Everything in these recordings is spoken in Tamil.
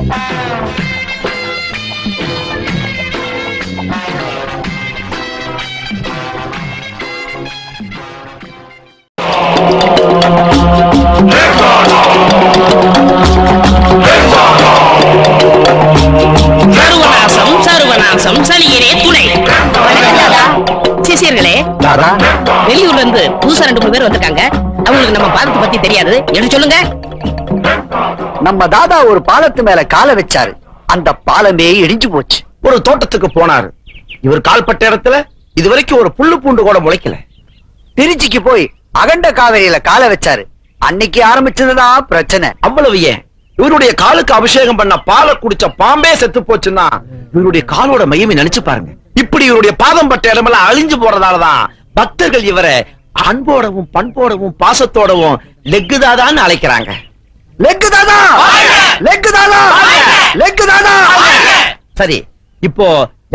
சர்வநாசம் சர்வநாசம் சலியரே துணை. சிசியர்களே, வெளியூர்ல இருந்து புதுசா 2-3 பேர் வந்திருக்காங்க. அவங்களுக்கு நம்ம பாலத்தை பத்தி தெரியாது. எடுத்து சொல்லுங்க. நம்ம தாதா ஒரு பாலத்து மேல காலை வச்சாரு. அந்த பாலமே இடிஞ்சு போச்சு. ஒரு தோட்டத்துக்கு போனாரு. இவர் கால்பட்ட இடத்துல இதுவரைக்கும் ஒரு புல்லு பூண்டு கூட முளைக்கல. திருச்சிக்கு போய் அகண்ட காவேரியில காலை வச்சாரு. அன்னைக்கு ஆரம்பிச்சதுதான் பிரச்சனை. அவ்வளவு ஏன், இவருடைய காலுக்கு அபிஷேகம் பண்ண பாலை குடிச்ச பாம்பே செத்து போச்சுன்னா இவருடைய காலோட மையமே நினைச்சு பாருங்க. இப்படி இவருடைய பாதம் பட்ட இடமெல்லாம் அழிஞ்சு போறதாலதான் பக்தர்கள் இவரை அன்போடவும் பண்போடவும் பாசத்தோடவும் லெக்கு தாதான்னு அழைக்கிறாங்க. லெக்கு தாதா, லெக்கு தாதா, லெக்கு தாதா. சரி, இப்போ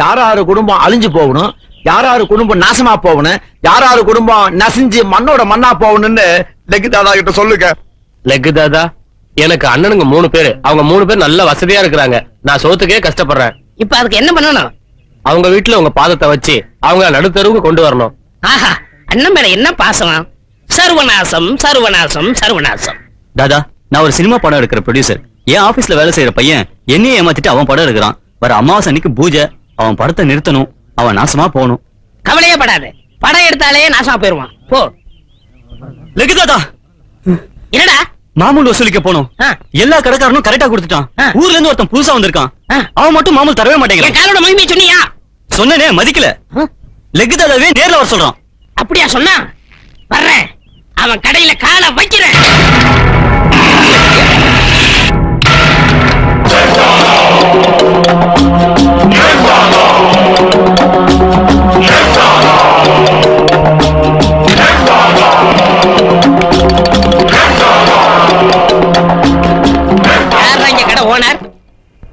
யாராரு குடும்பம் அழிஞ்சு போகணும், யாராரு குடும்பம் நாசமா போகணும், யாராரு குடும்பம் நசிஞ்சு மண்ணோட மண்ணா போகணும்னு லெக்கு தாதா கிட்ட சொல்லுங்க. லெக்கு தாதா, எனக்கு அண்ணனுங்க 3 பேரு. அவங்க 3 பேர் நல்ல வசதியா இருக்கிறாங்க. நான் சோத்துக்கே கஷ்டப்படுறேன். இப்ப அதுக்கு என்ன பண்ணணும்? அவங்க வீட்டுல உங்க பாதத்தை வச்சு அவங்க நடுத்தருவுக்கு கொண்டு வரணும். ஆஹா, அண்ணன் மேல என்ன பாசம். சர்வநாசம் சர்வநாசம் சர்வநாசம். தாதா, நான் ஒரு சினிமா படம் எடுக்கிற ப்ரொடியூசர். என் ஆபீஸ்ல வேலை செய்யற பையன் என்னையே ஏமாத்திட்டு அவன் படம் எடுக்கிறான். வர அமாவாசை அன்னைக்கு பூஜை. அவன் படத்தை நிறுத்தணும். அவன் நாசமா போகணும். கவலையே படாது. படம் எடுத்தாலே நாசமா போயிருவான். போ. லெக்கு தாதா, என்னடா மாமூல் வசூலிக்க போனோம். எல்லா கடைக்காரனும் கரெக்டா கொடுத்துட்டான். ஊர்ல இருந்து ஒருத்தன் புதுசா வந்திருக்கான். அவன் மட்டும் மாமூல் தரவே மாட்டேங்கிறான். என் காலோட மகிமையை சொன்னியா? சொன்னனே, மதிக்கல. லெக்கு தாதாவே நேர்ல வர சொல்றான். அப்படியா சொன்னா? வர்றேன். அவன் கடையில காலை வைக்கிறேன்.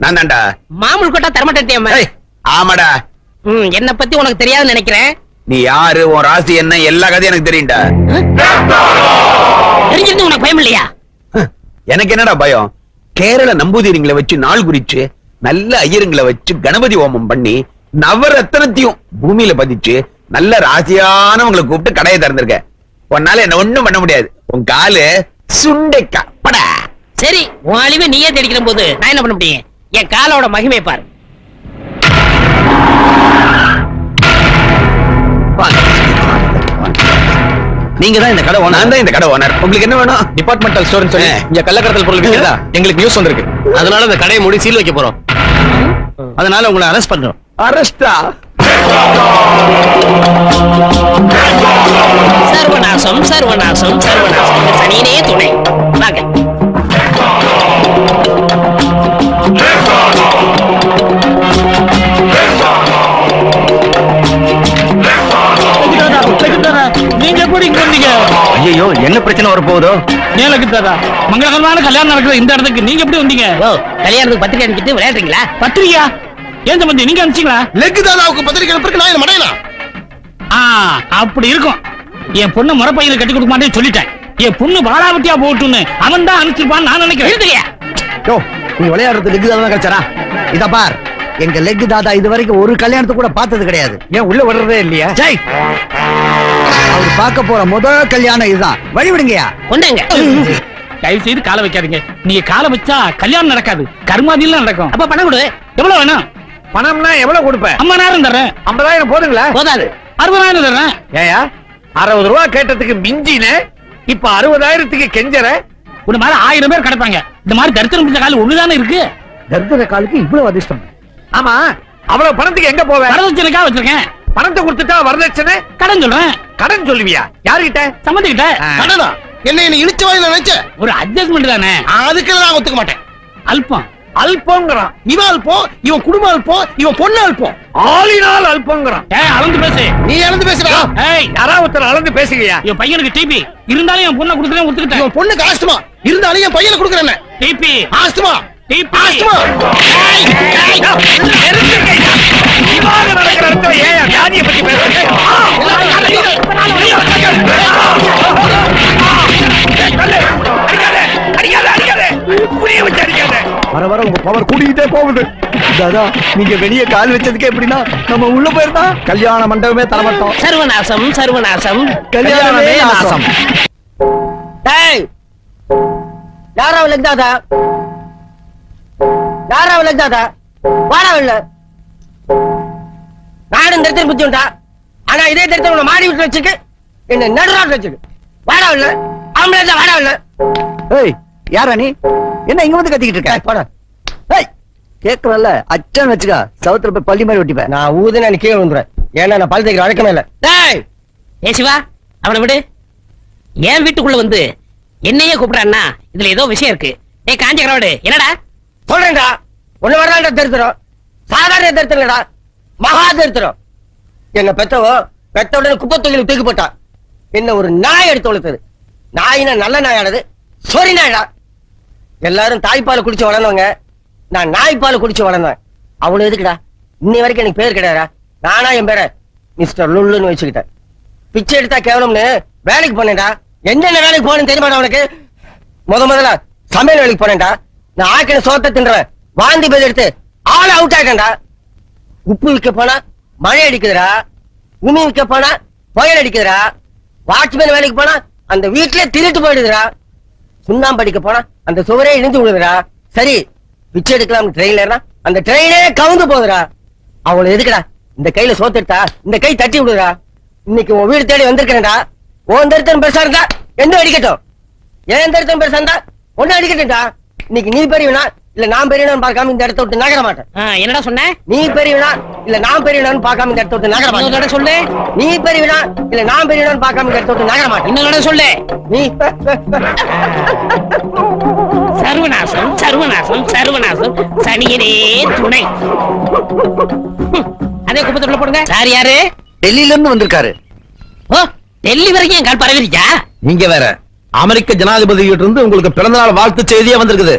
நான் தான்டா. மாமூல் கொட்டா தரமாட்டேன். ஆமாடா. என்ன பத்தி உனக்கு தெரியாதுன்னு நினைக்கிறேன். நீ யாரு, உன் ராசி என்ன, எல்லா கதையும் எனக்கு தெரியும்டா. தெரிஞ்சிருந்து உனக்கு பயம் இல்லையா? எனக்கு என்னடா பயம்? கேரள நம்பூதிரிங்களை வச்சு நாள் குறிச்சு நல்ல ஐயருங்களை வச்சு கணபதி ஹோமம் பண்ணி நவரத்தனத்தையும் பூமியில பதிச்சு நல்ல ராசியானவங்களை கூப்பிட்டு கடையை திறந்திருக்க. உன்னால என்ன ஒண்ணும் பண்ண முடியாது. உன் காலு சுண்டைக்கா படா. சரி, உன் அழிவை நீயே தேடிக்கிற போது நான் என்ன பண்ண முடியும்? என் காலோட மகிமை பாரு. நீங்க தான் இந்த கடை ஓனர். நான் தான் இந்த கடை ஓனர். உங்களுக்கு என்ன வேணும்? டிபார்ட்மெண்டல் ஸ்டோர்னு சொல்லி இங்க கள்ளக்கடத்தல் பொருள் விக்கிறதா எங்களுக்கு நியூஸ் வந்திருக்கு. அதனால இந்த கடையை மூடி சீல் வைக்க போறோம். அதனால உங்களை அரெஸ்ட் பண்றோம். அரெஸ்டா? சர்வநாசம் சர்வநாசம் சர்வநாசம். சனியே துணை. வாங்க. நீங்க எப்படி இங்க வந்தீங்க? ஐயோ, என்ன பிரச்சனை வர போகுதோ? மங்களகரமான கல்யாணம் நடக்கிற இந்த இடத்துக்கு நீங்க எப்படி வந்தீங்க? கல்யாணத்துக்கு பத்திரிக்கை அனுப்பிட்டு விளையாடுறீங்களா? பத்திரிக்கையா? ஏன் சம்பந்தி நீங்க அனுப்பிச்சீங்களா? லெக்கு தாதாவுக்கு பத்திரிக்கை அனுப்புறதுக்கு நான் என்ன மடையனா? அப்படி இருக்கும். என் பொண்ணு முறப்பையில கட்டி கொடுக்க மாட்டேன்னு சொல்லிட்டேன். என் பொண்ணு பாலாவட்டியா போட்டுன்னு அவன் தான் அனுப்பிச்சிருப்பான்னு நான் நினைக்கிறேன். நீ விளையாடுறது லெக்கு தாதா கிடைச்சாரா? இத பார், எங்க லெக்கு தாதா இதுவரைக்கும் ஒரு கல்யாணத்தை கூட பார்த்தது கிடையாது. ஏன் உள்ள வர்றதே இல்லையா? ஜெய், அவர் பார்க்க போற முதல் கல்யாணம் இதுதான். வழிவிடுங்கயா. கொண்டாங்க. தயவு செய்து காலை வைக்காதீங்க. நீங்க காலை வச்சா கல்யாணம் நடக்காது, கர்மாதியில நடக்கும். அப்ப பணம் கொடு. எவ்வளவு வேணும்? பணம்னா எவ்வளவு கொடுப்பேன்? 50,000 தர்றேன். 50,000 போதுங்களா? போதாது. 60,000 தர்றேன். ஏயா 60 ரூபா கேட்டதுக்கு மிஞ்சின, இப்ப 60,000க்கு கெஞ்சற? ஒரு மாதிரி 1000 பேர் கிடப்பாங்க. இந்த மாதிரி தரித்திரம் பிடிச்ச கால் ஒண்ணுதானே இருக்கு. தர்தர காலுக்கு இவ்வளவு அதிர்ஷ்டம். ஆமா, அவ்வளவு பணத்துக்கு எங்க போவ? வரதட்சணைக்கா வச்சிருக்கேன். பணத்தை கொடுத்துட்டா வரதட்சணை? கடன் சொல்றேன். கடன் சொல்லுவியா? யாருகிட்ட? சம்மந்திக்கிட்ட. கடனா? என்ன இழுச்சு வாயில நினைச்ச? ஒரு அட்ஜஸ்ட்மெண்ட் தானே. அதுக்கு நான் ஒத்துக்க மாட்டேன். அல்பம் அல்பங்கிறான். இவன் அல்பம், இவன் குடும்பம் அல்பம், இவன் பொண்ணு அல்பம், ஆளினால் அல்பங்கிறான். அளந்து பேசு. நீ அளந்து பேசுறா? யாராவது ஒருத்தர் அளந்து பேசுகியா? என் பையனுக்கு டிபி இருந்தாலும் என் பொண்ணை கொடுக்குறேன், ஒத்துக்கிட்டேன். இவன் பொண்ணுக்கு ஆஸ்துமா இருந்தாலும் என் பையனை கொடுக்குறேன். TB asthma TB asthma. நடக்கிற இடத்துல ஏன் வியாதியை பத்தி பேசுறேன்? அடிக்காத புரிய வச்சு அடிக்காத. வர வர உங்க பவர் கூட்டிக்கிட்டே போகுது. தாதா நீங்க வெளியே கால் வச்சதுக்கு எப்படின்னா நம்ம உள்ள போயிருந்தா கல்யாண மண்டபமே தரமாட்டோம். சர்வநாசம் சர்வநாசம் கல்யாணமே நாசம். டேய் யாரா விலகுதாதா யாரா விலகுதாதா வாடா இல்ல நானும் திருத்தம் குத்திட்டா. ஆனா இதே திருத்தம் உன்னை மாடி விட்டு வச்சுக்கு என்ன நடுறாட்டு வச்சுக்கு வாடா இல்ல ஆம்பளை வாடா இல்ல. ஏய் யாரா நீ என்ன இங்க வந்து கத்திக்கிட்டு இருக்க? போடா கேக்குறல்ல அச்சான் வச்சுக்கா சவுத்துல போய் பள்ளி மாதிரி ஒட்டிப்பேன். நான் ஊதுன நீ கீழே வந்துடுறேன். ஏன்னா நான் பல் தைக்கிற வழக்கமே இல்ல. டேய் ஏ சிவா அவனை விடு. என் வீட்டுக்குள்ள வந்து என்னையே கூப்பிடான்னா இதுல ஏதோ விஷயம் இருக்கு. ஏ காஞ்சகரோடு என்னடா சொல்றேன்டா ஒண்ணு வரலாண்டா தரித்திரம். சாதாரண தரித்திரம் இல்லடா மகா தரித்திரம். என்ன பெத்தவோ பெத்த உடனே குப்பை தொழில் தூக்கி போட்டா. என்ன ஒரு நாய் எடுத்து வளர்த்தது. நாயினா நல்ல நாயானது சொரி நாயடா. எல்லாரும் தாய்ப்பால் குடிச்சு வளர்ந்தவங்க. நான் நாய்ப்பால் குடிச்சு வளர்ந்தேன். அவ்வளவு எதுக்குடா இன்னை வரைக்கும் எனக்கு பேர் கிடையாதா? நானா என் பேரை மிஸ்டர் லுல்லுன்னு வச்சுக்கிட்டேன். பிச்சை எடுத்தா கேவலம்னு வேலைக்கு போனேன்டா. என்னென்ன வேலைக்கு போனேன்னு தெரியுமாடா உனக்கு? முதல்ல சமையல் வேலைக்கு போனேன்டா. நான் ஆக்கின சோத்தை தின்றேன். வாந்தி பேர் எடுத்து ஆள் அவுட் ஆயிட்டேன்டா. உப்பு விற்க போனா மழை அடிக்குதுடா. உமி விற்க போனா புயல் அடிக்குதுடா. வாட்ச்மேன் வேலைக்கு போனா அந்த வீட்லயே திருட்டு போயிடுதுடா. சுண்ணாம்பு அடிக்க போனா அந்த சுவரே இடிஞ்சு விடுதுடா. சரி பிச்சை எடுக்கலாம் ட்ரெயின்ல அந்த ட்ரெயினே கவுந்து போகுதுடா. அவ்வளவு எதுக்குடா இந்த கையில சோத்து எடுத்தா இந்த கை தட்டி விடுறா. இன்னைக்கு உன் வீடு தேடி வந்திருக்கேன்டா. உன் தரித்திரம் பெருசா இருந்தா என்ன அடிக்கட்டும். ஏன் தரித்திரம் பெருசா இருந்தா ஒண்ணு அடிக்கட்டும்டா. இன்னைக்கு நீ பெரியவனா இல்ல நான் பெரியவனான்னு பார்க்காம இந்த இடத்த விட்டு நகர மாட்டேன். என்னடா சொன்ன? நீ பெரியவனா இல்ல நான் பெரியவனான்னு பார்க்காம இந்த இடத்த விட்டு நகர மாட்டேன். சொல்லு. நீ பெரியவனா இல்ல நான் பெரியவனான்னு பார்க்காம இந்த இடத்த விட்டு நகர மாட்டேன். இன்னொரு சொல்லு. நீ சர்வநாசம் சர்வநாசம் சர்வநாசம் சனியனே துணை. அதே குப்பத்துல போடுங்க. சார் யாரு? டெல்லியில இருந்து வந்திருக்காரு. ஓ டெல்லி வரைக்கும் என் கால் பரவிருச்சா? நீங்க வேற அமெரிக்க ஜனாதிபதி கிட்ட இருந்து உங்களுக்கு பிறந்தநாள் வாழ்த்து செய்தியா வந்திருக்குது.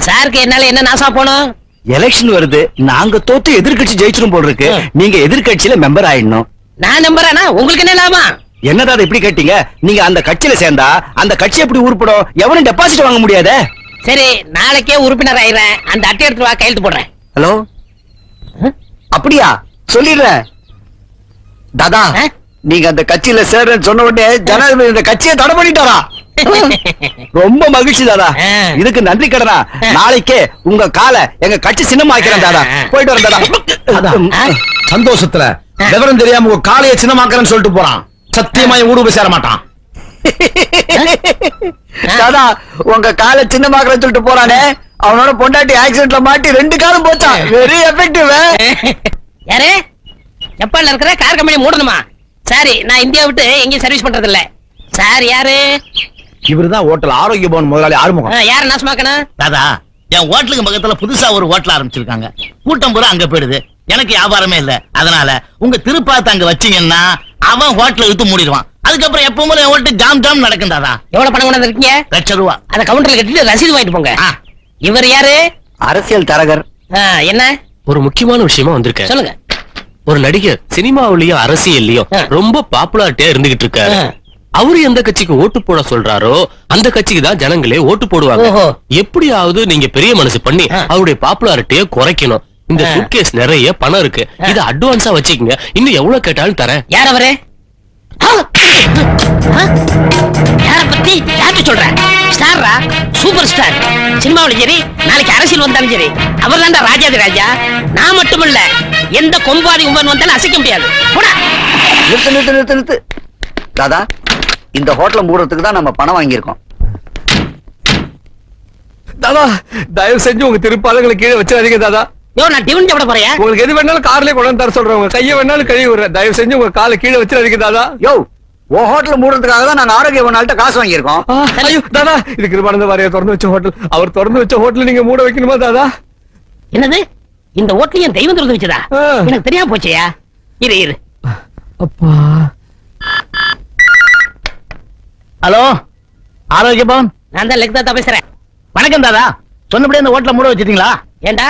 சாருக்கு என்னால என்ன நாசா போனோம்? எலெக்ஷன் வருது. நாங்க தோத்து எதிர்கட்சி ஜெயிச்சிரும் போல் இருக்கு. நீங்க எதிர்கட்சியில மெம்பர் ஆயிடணும். நான் நம்புறேனா? உங்களுக்கு என்ன லாபம்? என்னதான் இப்படி கேட்டீங்க? நீங்க அந்த கட்சியில சேர்ந்தா அந்த கட்சி எப்படி உருப்படும்? எவனும் டெபாசிட் வாங்க முடியாதே. சரி நாளைக்கே உறுப்பினர் ஆயிடுறேன். அந்த அட்டை எடுத்து வா கையெழுத்து போடுறேன். ஹலோ அப்படியா? சொல்லிடுறேன். தாதா நீங்க அந்த கட்சியில சேர்றேன்னு சொன்ன உடனே ஜனாதிபதி இந்த கட்சியை தடை பண்ணிட்டாரா? ரொம்ப மகிழ்ச்சி தாதா. இதுக்கு நன்றி கடனா. நாளைக்கே உங்க காலை எங்க கட்சி சின்னமா ஆக்கிறேன் தாதா. போயிட்டு வரேன் தாதா. சந்தோஷத்துல விவரம் தெரியாம உங்க காலையை சின்னமாக்குறேன்னு சொல்லிட்டு போறான். சத்தியமா என் ஊடு போய் சேர மாட்டான். தாதா உங்க காலை சின்னமாக்குறேன்னு சொல்லிட்டு போறானே அவனோட பொண்டாட்டி ஆக்சிடென்ட்ல மாட்டி 2 காலம் போச்சான். Very effective. யாரு? ஜப்பான்ல இருக்கிற கார் கம்பெனி மூடணுமா? சரி நான் இந்தியா விட்டு எங்கேயும் சர்வீஸ் பண்றது இல்ல. சார் யாரு? இவருதான் ஹோட்டல் ஆரோக்கிய பவன் முதலாளி ஆறுமுகம். யாரு நாசமாக்கணும்? தாதா என் ஹோட்டலுக்கு பக்கத்துல புதுசா ஒரு ஹோட்டல் ஆரம்பிச்சிருக்காங்க. கூட்டம் பூரா அங்க போயிடுது. எனக்கு வியாபாரமே இல்ல. அதனால உங்க திருப்பாத்த அங்க வச்சீங்கன்னா அவன் ஹோட்டல் இழுத்து மூடிடுவான். அதுக்கப்புறம் எப்பவும் என் ஹோட்டல் ஜாம் ஜாம் நடக்கும் தாதா. எவ்வளவு பணம் கொண்டு இருக்கீங்க? ₹1,00,000. அத கவுண்டர்ல கட்டிட்டு ரசீது வாங்கிட்டு போங்க. இவர் யாரு? அரசியல் தரகர். என்ன ஒரு முக்கியமான விஷயமா வந்திருக்கேன். சொல்லுங்க. ஒரு நடிகர் சினிமாவிலயும் அரசியல்லயும் ரொம்ப பாப்புலாரிட்டியா இருந்துகிட்டு இருக்காரு. அவரு எந்த கட்சிக்கு ஓட்டு போட சொல்றாரோ அந்த கட்சிக்கு தான் ஜனங்களே ஓட்டு போடுவாங்க. எப்படியாவது நீங்க பெரிய மனசு பண்ணி அவருடைய பாப்புலாரிட்டியை குறைக்கணும். இந்த சூட்கேஸ் நிறைய பணம் இருக்கு. இத அட்வான்ஸா வச்சுக்கங்க. இன்னும் எவ்வளவு கேட்டாலும் தரேன். யார் அவரு? யார பத்தி யார்கிட்ட சொல்ற? ஸ்டாரா? Super star. சினிமாவில் சரி நாளைக்கு அரசியல் வந்தாலும் சரி அவர் தான்டா ராஜாதி ராஜா. நான் மட்டுமல்ல எந்த கொம்பாதி உம்பன் வந்தாலும் அசைக்க முடியாது. நிறுத்து நிறுத்து நிறுத்து நிறுத்து. தாதா இந்த ஹோட்டலை மூடுறதுக்கு தான் நம்ம பணம் வாங்கியிருக்கோம். தாதா தயவு செஞ்சு உங்க திருப்பாதங்களை கீழே வச்சிடாதீங்க தாதா. நான் டிவன் சாப்பிட போறேன். உங்களுக்கு எது வேணாலும் கார்லயே கொண்டு தர சொல்றேன். உங்க கையை வேணாலும் கழுவி விடுறேன். தயவு செஞ்சு உங்க காலை கீழே வச்சிடாதீங்க தாதா. யோ ஓ ஹோட்டல் மூடுறதுக்காக தான் நாங்க ஆரோக்கிய பவனால்ட்ட காசு வாங்கியிருக்கோம். ஐயோ தாதா இது கிருபானந்த வாரியார் திறந்து வச்ச ஹோட்டல். அவர் திறந்து வச்ச ஹோட்டல் நீங்க மூட வைக்கணுமா தாதா? என்னது இந்த ஹோட்டல் என் தெய்வம் திறந்து வச்சதா? எனக்கு தெரியாம போச்சையா? இரு இரு. அப்பா ஹலோ ஆரோக்கிய பவன். நான் தான் லெக்தாத்தா பேசுறேன். வணக்கம் தாதா. சொன்னபடியே அந்த ஹோட்டலை மூட வச்சிட்டீங்களா? ஏண்டா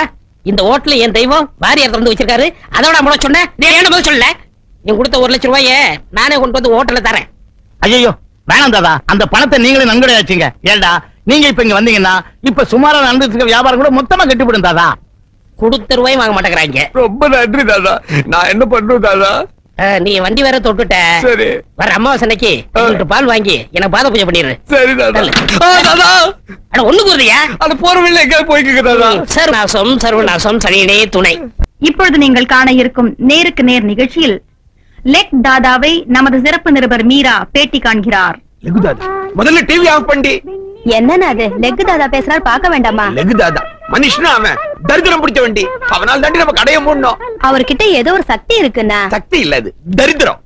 இந்த ஹோட்டல என் தெய்வம் வாரியார் திறந்து வச்சிருக்காரு. அதோட மூட சொன்னேன். நீ ஏன் பதில் சொல்லல? நீ கொடுத்த 1,00,000 ரூபாய நானே கொண்டு வந்து ஹோட்டல்ல தரேன். ஐயோ வேணாம் தாதா. அந்த பணத்தை நீங்களே நன்கொடை வச்சீங்க. ஏண்டா நீங்க இப்ப இங்க வந்தீங்கன்னா இப்ப சுமாரா நடந்துட்டு இருக்க வியாபாரம் கூட மொத்தமா கட்டிவிடும் தாதா. கொடுத்த ரூபாய் வாங்க மாட்டேங்கிறாங்க. ரொம்ப நன்றி தாதா. நான் என்ன பண்றேன் தாதா? நீ வண்டி வேற தொட்டுட்ட. சரி. வர அமாவாசனைக்கு பால் வாங்கி எனக்கு பாத பூஜை பண்ணிடு. சரி தாதா. தாதா அட ஒண்ணு கூறுதியா? அது போற வழியில எங்க போய்க்கு தாதா? சர்வநாசம் சர்வநாசம் சனியனே துணை. இப்பொழுது நீங்கள் காண இருக்கும் நேருக்கு நேர் நிகழ்ச்சியில் லெக் தாதாவை நமது சிறப்பு நிருபர் மீரா பேட்டி காண்கிறார். லெகு தாதா முதல்ல டிவி ஆஃப் பண்ணி. என்னன்னா அது லெக் தாதா பேசுறாரு, பார்க்க வேண்டாமா? லெகு தாதா மனுஷனா அவன் தரித்திரம் பிடிச்ச வண்டி. அவனால் தாண்டி நம்ம கடையை மூடணும். அவர்கிட்ட ஏதோ ஒரு சக்தி இருக்குன்னா. சக்தி இல்ல, அது தரித்திரம்.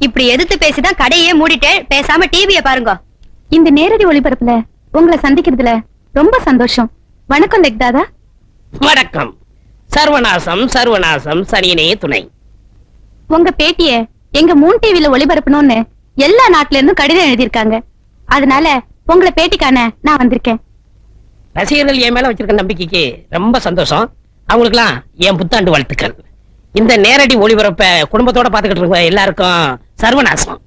இப்படி எதிர்த்து பேசிதான் கடையே மூடிட்டு பேசாம டிவிய பாருங்க. இந்த நேரடி ஒளிபரப்புல உங்களை சந்திக்கிறதுல ரொம்ப சந்தோஷம். வணக்கம் லெக் தாதா. வணக்கம். சர்வநாசம் சர்வநாசம் சனியனே துணை. உங்க பேட்டிய எங்க மூன் டிவில ஒளிபரப்பணும்னு எல்லா நாட்டுல இருந்தும் கடிதம் எழுதியிருக்காங்க. அதனால உங்களை பேட்டிக்கான நான் வந்திருக்கேன். ரசிகர்கள் என் மேல வச்சிருக்க நம்பிக்கைக்கு ரொம்ப சந்தோஷம். அவங்களுக்குலாம் என் புத்தாண்டு வாழ்த்துக்கள். இந்த நேரடி ஒளிபரப்ப குடும்பத்தோட பாத்துக்கிட்டு இருக்க எல்லாருக்கும் சர்வநாசம்.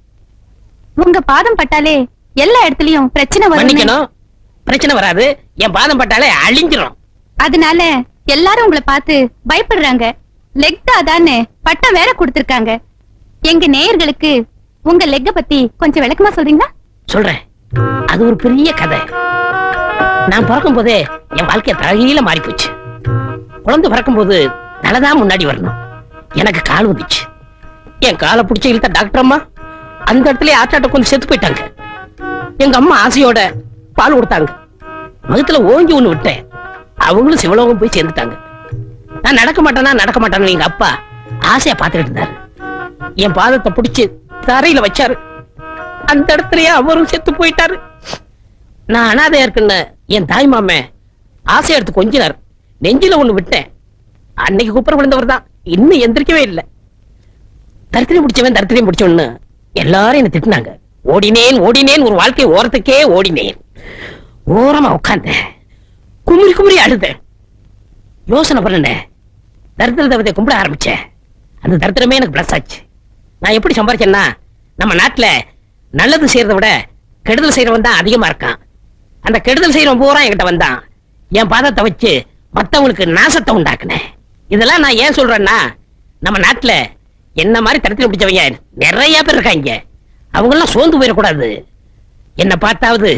உங்க பாதம் பட்டாலே எல்லா இடத்துலயும் பிரச்சனை வரும். மன்னிக்கணும், பிரச்சனை வராது. என் பாதம் பட்டாலே அழிஞ்சிரும். அதனால எல்லாரும் உங்களை பார்த்து பயப்படுறாங்க. லெக் தாதான்னு பட்டம் வேற கொடுத்திருக்காங்க. எங்க நேயர்களுக்கு உங்க லெக்க பத்தி கொஞ்சம் விளக்கமா சொல்றீங்களா? சொல்றேன். அது ஒரு பெரிய கதை. நான் பிறக்கும் போதே என் வாழ்க்கை தலையில மாறி போச்சு. குழந்தை பிறக்கும் போது தலைதான் முன்னாடி வரணும். எனக்கு கால் வந்துச்சு. என் காலை பிடிச்சி இழுத்த டாக்டர் அம்மா அந்த இடத்துல ஆட்டாட்ட கொஞ்சம் செத்து போயிட்டாங்க. எங்க அம்மா ஆசையோட பால் கொடுத்தாங்க. மகத்துல ஓங்கி ஒண்ணு விட்டேன். அவங்களும் சிவலோகம் போய் சேர்ந்துட்டாங்க. நான் நடக்க மாட்டேன்னு எங்க அப்பா ஆசையா பாத்துக்கிட்டு இருந்தாரு. என் பாதத்தை பிடிச்சு தரையில வச்சாரு. அந்த இடத்துலயே அவரும் செத்து போயிட்டாரு. நான் அனாதையா இருக்குன்னு என் தாய் மாமே ஆசை எடுத்து கொஞ்சினார். நெஞ்சில ஒண்ணு விட்டேன். அன்னைக்கு குப்புற விழுந்தவர் தான் இன்னும் எந்திரிக்கவே இல்லை. தரித்திரம் பிடிச்சவன்னு எல்லாரும் என்ன திட்டினாங்க. ஓடினேன் ஒரு வாழ்க்கை ஓரத்துக்கே ஓடினேன். ஓரமா உட்கார்ந்தேன். குமுறி அழுதேன். யோசனை பண்ணேன். தரித்திர தேவதை கும்பிட ஆரம்பிச்சேன். அந்த தரித்திரமே எனக்கு பிளஸ் ஆச்சு. நான் எப்படி சம்பாரிச்சேன்னா, நம்ம நாட்டுல நல்லது செய்யறதை விட கெடுதல் செய்யறவன் தான் அதிகமா இருக்கான். அந்த கெடுதல் செய்யறவன் பூரா என்கிட்ட வந்தான். என் பாதத்தை வச்சு மத்தவங்களுக்கு நாசத்தை உண்டாக்குனேன். இதெல்லாம் நான் ஏன் சொல்றேன்னா, நம்ம நாட்டுல என்ன மாதிரி தரத்தில் பிடிச்சவங்க நிறைய பேர் இருக்காங்க. அவங்க எல்லாம் சோர்ந்து போயிடக்கூடாது. என்ன பார்த்தாவது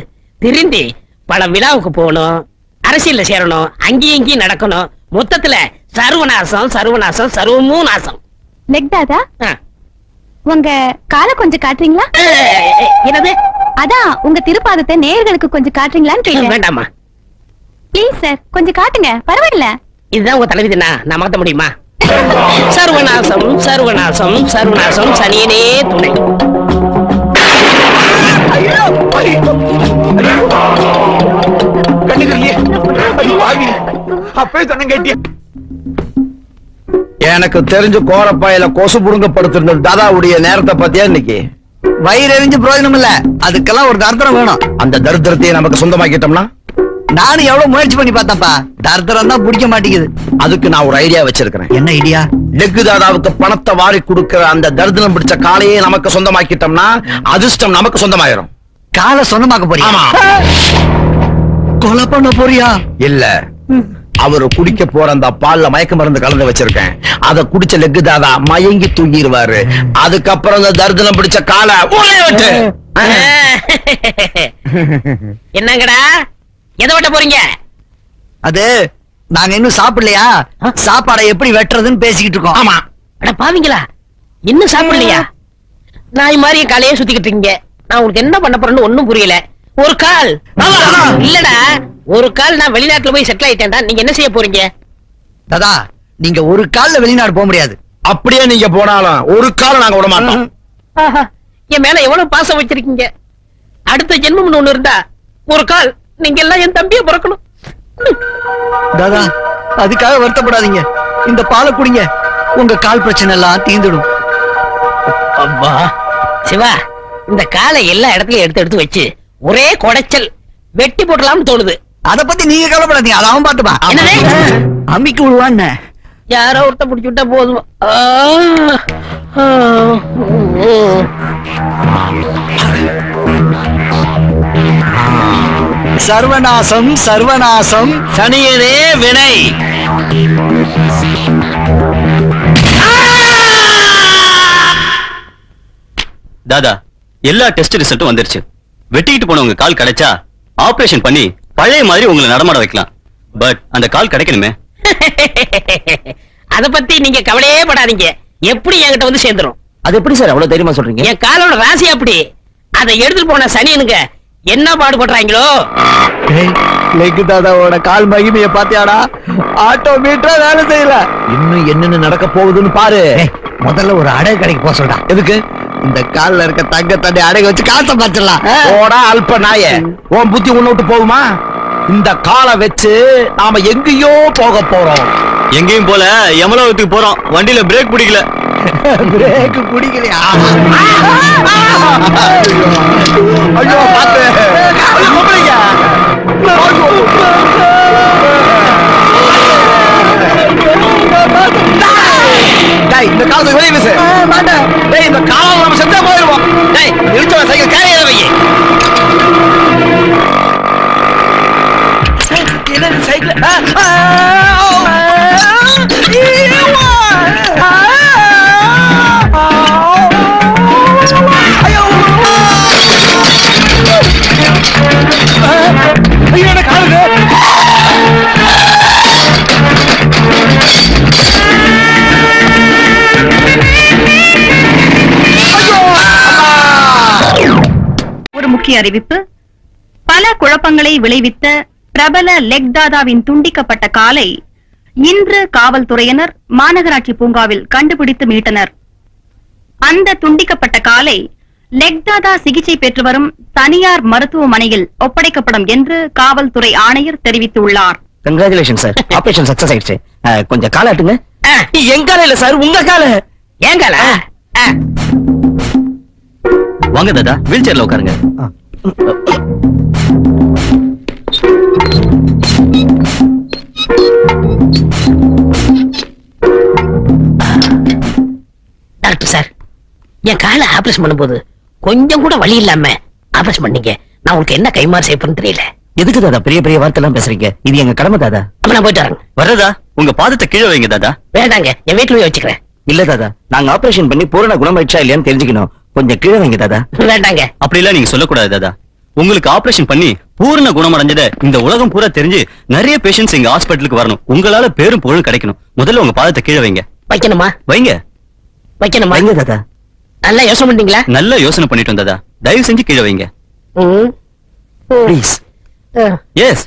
திரும்பி பல விழாவுக்கு போகணும், அரசியல்ல சேரணும், அங்கேயும் இங்கேயும் நடக்கணும். மொத்தத்துல சர்வநாசம் சர்வமும் நாசம். லெக் தாதா, உங்க காலை கொஞ்சம் காட்டுறீங்களா? என்னது? அதான் உங்க திருப்பாதத்தை நேயர்களுக்கு கொஞ்சம் காட்டுறீங்களான்னு கேட்டேன். வேண்டாமா? ப்ளீஸ் சார், கொஞ்சம் காட்டுங்க, பரவாயில்ல. இதுதான் உங்க தலைவிதினா நான் மாத்த முடியுமா? சர்வநாசம் சனியனே துணை. எனக்கு தெரிஞ்சு கோரப்பாயில கொசு புடுங்க படுத்திருந்தது தாதாவுடைய நேரத்தை பத்தியா இன்னைக்கு? வயிறு எரிஞ்சு பிரயோஜனம் இல்ல, அதுக்கெல்லாம் ஒரு தரித்திரம் வேணும். அந்த தரித்திரத்தையே நமக்கு சொந்தமாக்கிட்டோம்னா? நானும் எவ்வளவு முயற்சி பண்ணி பார்த்தப்பா, தரித்திரம் தான் பிடிக்க மாட்டேங்குது. அதுக்கு நான் ஒரு ஐடியா வச்சிருக்கிறேன். என்ன ஐடியா? லெக்கு தாதாவுக்கு பணத்தை வாரி கொடுக்கிற அந்த தரித்திரம் பிடிச்ச காலையே நமக்கு சொந்தமாக்கிட்டோம்னா அதிர்ஷ்டம் நமக்கு சொந்தமாயிரும். காலை சொந்தமாக்க போறியா? கொலை பண்ண போறியா? இல்ல, அவரு குடிக்க போற அந்த பால்ல மயக்க மருந்து கலந்து வச்சிருக்கேன். அத குடிச்ச லெக்கு தாதா மயங்கி தூங்கிடுவாரு. அதுக்கப்புறம் அந்த தரித்திரம் பிடிச்ச காலை விட்டு என்னங்கடா எதை வெட்ட போறீங்க? அது நாங்க இன்னும் சாப்பிடலையா, சாப்பாடை எப்படி வெட்டுறதுன்னு பேசிக்கிட்டு இருக்கோம். ஆமா. அட பாவீங்களா, இன்னும் சாப்பிடலையா? நாய் மாதிரி காலையே சுத்திக்கிட்டு இருக்கீங்க. நான் உங்களுக்கு என்ன பண்ண போறேன்னு ஒண்ணும் புரியல. ஒரு கால் இல்லடா, ஒரு கால் நான் வெளிநாட்டுல போய் செட்டில் ஆயிட்டேன்டா. நீங்க என்ன செய்ய போறீங்க? தாதா, நீங்க ஒரு கால்ல வெளிநாடு போக முடியாது. அப்படியே நீங்க போனாலும் ஒரு கால நாங்க விட மாட்டோம். என் மேல எவ்வளவு பாசம் வச்சிருக்கீங்க. அடுத்த ஜென்மம்னு ஒண்ணு இருந்தா ஒரு கால் நீங்க எல்லாம் என் தம்பியை பிறக்கணும். தாதா, அதுக்காக வருத்தப்படாதீங்க. இந்த பாலை குடிங்க, உங்க கால் பிரச்சனை எல்லாம் தீர்ந்துடும். அப்பா சிவா, இந்த காலை எல்லா இடத்துலயும் எடுத்து வச்சு ஒரே கொடைச்சல் வெட்டி போடலாம்னு தோணுது. அத பத்தி நீங்க கவலைப்படாதீங்க, அதை அவன் பாத்துப்பா. அம்மிக்கு விடுவான்னு யாரோ ஒருத்த பிடிச்சு விட்டா போதும். சர்வநாசம் சர்வநாசம். சனியனே வினை. தாதா, எல்லா டெஸ்ட் ரிசல்ட்டும் வந்துருச்சு. வெட்டிக்கிட்டு போனவங்க கால் கிடைச்சா ஆபரேஷன் பண்ணி பழைய மாதிரி உங்களை நடமாட வைக்கலாம். பட் அந்த கால் கிடைக்கணுமே. அத பத்தி நீங்க கவலையே படாதீங்க. எப்படி என்கிட்ட வந்து சேர்ந்துரும். அது எப்படி சார் அவ்வளவு தைரியமா சொல்றீங்க? என் காலோட ராசி அப்படி. அதை எடுத்துட்டு போன சனியனுங்க என்ன பாடுபடுறாங்களோ. லெக் தாதாவோட கால் மகிமைய பாத்தியாடா? ஆட்டோமீட்டரா வேலை செய்யல. இன்னும் என்னென்ன நடக்க போகுதுன்னு பாரு. முதல்ல ஒரு அடகு கடைக்கு போக சொல்றா. எதுக்கு? இந்த கால்ல இருக்க தங்க தண்ணி அடகு வச்சு காசை பார்த்துடலாம். போடா அல்ப நாயே, உன் புத்தி உன்னை விட்டு போகுமா? இந்த காலை வச்சு நாம எங்கேயோ போக போறோம். எங்கேயும் போல யமலோகத்துக்கு போறோம். வண்டியில பிரேக் பிடிக்கல. பிரேக் குடிக்கலையா? ஐயோ பாத்து. இந்த காலத்துக்கு வெளியே பேசு. டேய், இந்த காலம் நம்ம செத்தா போயிடுவோம். டேய், நிறுத்தவ சைக்கிள் கேரியர வை. என்ன சைக்கிள்? ஐயோ என்ன காலுது? ஒரு முக்கிய அறிவிப்பு. பல குழப்பங்களை விளைவித்த பிரபல லெக் தாதாவின் துண்டிக்கப்பட்ட காலை இன்று காவல்துறையினர் மாநகராட்சி பூங்காவில் கண்டுபிடித்து மீட்டனர். அந்த துண்டிக்கப்பட்ட காலை லெக் தாதா சிகிச்சை பெற்று வரும் தனியார் மருத்துவமனையில் ஒப்படைக்கப்படும் என்று காவல்துறை ஆணையர் தெரிவித்துள்ளார். கங்க்ராச்சுலேஷன் சார், ஆபரேஷன் சக்சஸ் ஆயிடுச்சு. கொஞ்சம் காலாட்டுங்க. என் கால இல்ல சார், உங்க கால. ஏன் கால? வாங்க தாதா, வீல் சேர்ல உட்காருங்க. டாக்டர் சார், என் காலை ஆபரேஷன் பண்ணும்போது கொஞ்சம் கூட வலி இல்லாம ஆபரேஷன் பண்ணீங்க. நான் உங்களுக்கு என்ன கைமாறு செய்யப்படுன்னு தெரியல. எதுக்கு தாதா பெரிய பெரிய வார்த்தை எல்லாம் பேசுறீங்க? இது எங்க கடமை தாதா. அப்ப நான் போயிட்டு வரேன். வர்றதா? உங்க பாதத்தை கீழே வைங்க தாதா. வேண்டாங்க, என் வீட்டுல போய் வச்சுக்கிறேன். இல்ல தாதா, நாங்க ஆபரேஷன் பண்ணி பூரண குணமாயிடுச்சா இல்லையான்னு தெரிஞ்சுக்கணும். கொஞ்சம் கீழே வைங்க தாதா. வேண்டாங்க. அப்படி எல்லாம் நீங்க சொல்லக்கூடாது தாதா. உங்களுக்கு ஆபரேஷன் பண்ணி பூரண குணமடைஞ்சத இந்த உலகம் பூரா தெரிஞ்சு நிறைய பேஷண்ட்ஸ் எங்க ஹாஸ்பிட்டலுக்கு வரணும். உங்களால பேரும் புகழும் கிடைக்கணும். முதல்ல உங்க பாதத்தை கீழே வைங்க. வைக்கணுமா? வைங்க. வைக்கணுமா? வைங்க தாதா. நல்லா யோசனை பண்ணீங்களா? நல்ல யோசனை பண்ணிட்டு வந்ததா. தயவு செஞ்சு கீழே வைங்க. ப்ளீஸ். எஸ்.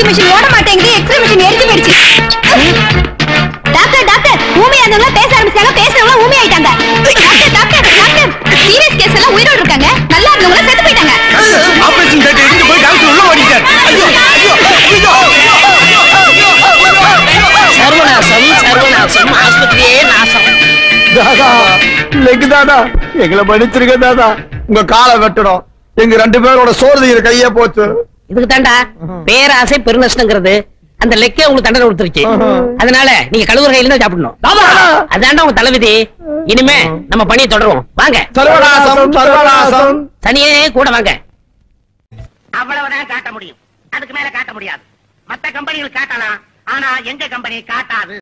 மிஷின் ஓட மாட்டேங்குது. எக்ஸ்ரே மிஷின் எரிஞ்சு போயிடுச்சு. டாக்டர் டாக்டர், ஊமை ஆனவங்க பேச ஆரம்பிச்சாங்க. பேசுறவங்க ஊமை ஆயிட்டாங்க. Doctor doctor doctor, serious case எல்லாம் உயிரோட இருக்காங்க. நல்லா இருந்தவங்க செத்து போயிட்டாங்க. ஆபரேஷன் தியேட்டர் இருந்து போய் டாக்டர் உள்ள ஓடிட்டார். ஐயோ ஐயோ ஐயோ. சர்வநாசம் சர்வநாசம், ஆஸ்பத்திரியே நாசம். தாதா, லெக் தாதா, எங்களை மன்னிச்சிருங்க தாதா. உங்க காலை வெட்டணும். எங்க 2 பேரோட சோறு கையே போச்சு. இதுக்கு தாண்டா பேராசை பெருநஷ்டங்கிறது. அந்த லெக்கே உங்களுக்கு தண்டனை கொடுத்துருச்சு. அதனால நீங்க கழுவுற கையில தான் சாப்பிடணும். அதாண்டா உங்க தலைவிதி. இனிமே நம்ம பணியை தொடருவோம். வாங்க. சர்வநாசம் சர்வநாசம். சனியே கூட வாங்க. அவ்வளவுதான் காட்ட முடியும். அதுக்கு மேல காட்ட முடியாது. மத்த கம்பெனிகள் காட்டலாம், ஆனா எங்க கம்பெனி காட்டாது.